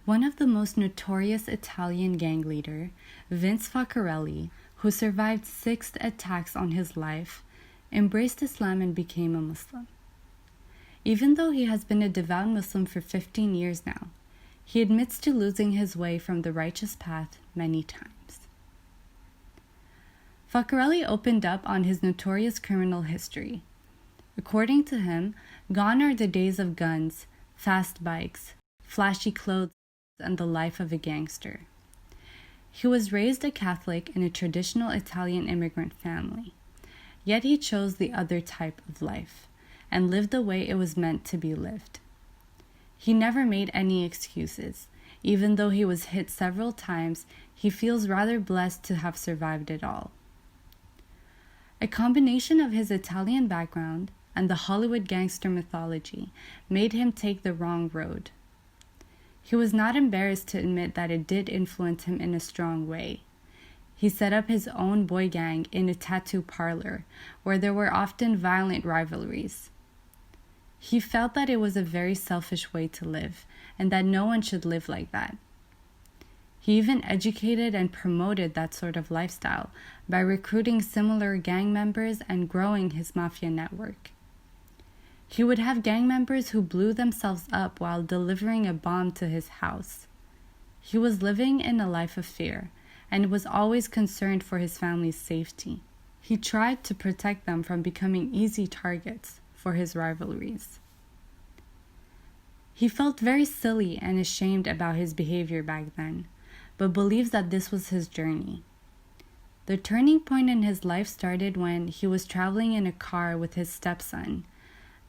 One of the most notorious Italian gang leader, Vince Focarelli, who survived 6 attacks on his life, embraced Islam and became a Muslim. Even though he has been a devout Muslim for 15 years now, he admits to losing his way from the righteous path many times. Focarelli opened up on his notorious criminal history. According to him, gone are the days of guns, fast bikes, flashy clothes, and the life of a gangster. He was raised a Catholic in a traditional Italian immigrant family, yet he chose the other type of life and lived the way it was meant to be lived. He never made any excuses. Even though he was hit several times, he feels rather blessed to have survived it all. A combination of his Italian background and the Hollywood gangster mythology made him take the wrong road. He was not embarrassed to admit that it did influence him in a strong way. He set up his own boy gang in a tattoo parlor, where there were often violent rivalries. He felt that it was a very selfish way to live, and that no one should live like that. He even educated and promoted that sort of lifestyle by recruiting similar gang members and growing his mafia network. He would have gang members who blew themselves up while delivering a bomb to his house. He was living in a life of fear and was always concerned for his family's safety. He tried to protect them from becoming easy targets for his rivalries. He felt very silly and ashamed about his behavior back then, but believes that this was his journey. The turning point in his life started when he was traveling in a car with his stepson,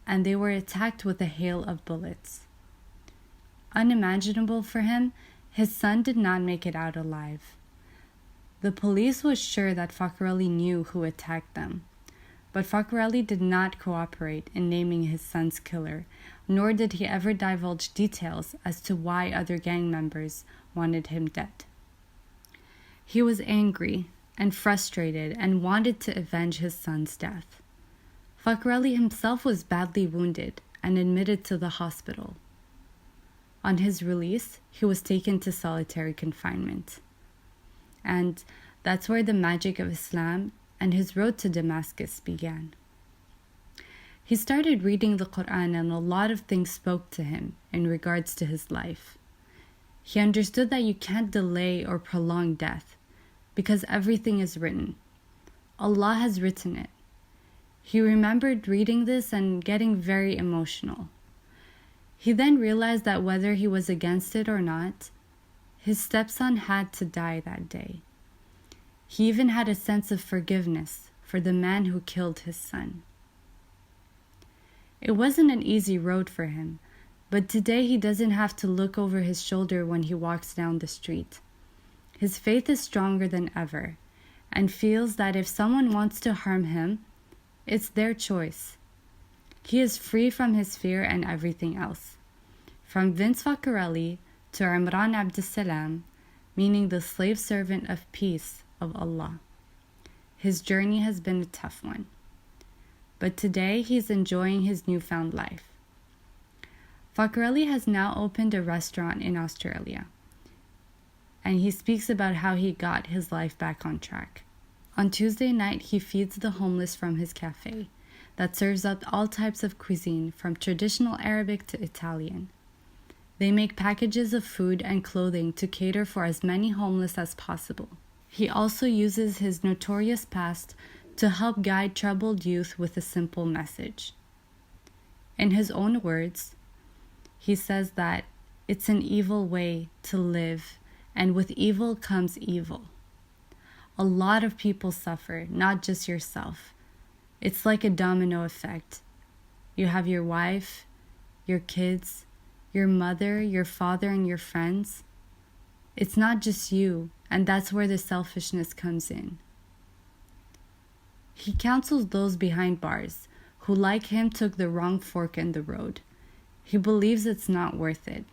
and they were attacked with a hail of bullets. Unimaginable for him, his son did not make it out alive. The police was sure that Focarelli knew who attacked them, but Focarelli did not cooperate in naming his son's killer, nor did he ever divulge details as to why other gang members wanted him dead. He was angry and frustrated and wanted to avenge his son's death. Focarelli himself was badly wounded and admitted to the hospital. On his release, he was taken to solitary confinement. And that's where the magic of Islam and his road to Damascus began. He started reading the Quran, and a lot of things spoke to him in regards to his life. He understood that you can't delay or prolong death because everything is written. Allah has written it. He remembered reading this and getting very emotional. He then realized that whether he was against it or not, his stepson had to die that day. He even had a sense of forgiveness for the man who killed his son. It wasn't an easy road for him, but today he doesn't have to look over his shoulder when he walks down the street. His faith is stronger than ever, and feels that if someone wants to harm him, it's their choice. He is free from his fear and everything else. From Vince Focarelli to Imran Abdussalam, meaning the slave servant of peace of Allah. His journey has been a tough one, but today he's enjoying his newfound life. Focarelli has now opened a restaurant in Australia, and he speaks about how he got his life back on track. On Tuesday night, he feeds the homeless from his cafe that serves up all types of cuisine from traditional Arabic to Italian. They make packages of food and clothing to cater for as many homeless as possible. He also uses his notorious past to help guide troubled youth with a simple message. In his own words, he says that it's an evil way to live, and with evil comes evil. A lot of people suffer, not just yourself. It's like a domino effect. You have your wife, your kids, your mother, your father, and your friends. It's not just you, and that's where the selfishness comes in. He counsels those behind bars who, like him, took the wrong fork in the road. He believes it's not worth it.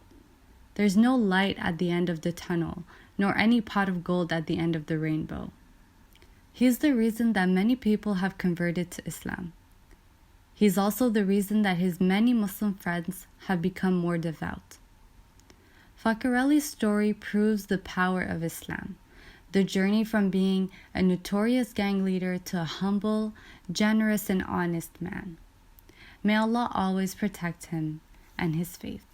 There's no light at the end of the tunnel, nor any pot of gold at the end of the rainbow. He's the reason that many people have converted to Islam. He's also the reason that his many Muslim friends have become more devout. Focarelli's story proves the power of Islam, the journey from being a notorious gang leader to a humble, generous, and honest man. May Allah always protect him and his faith.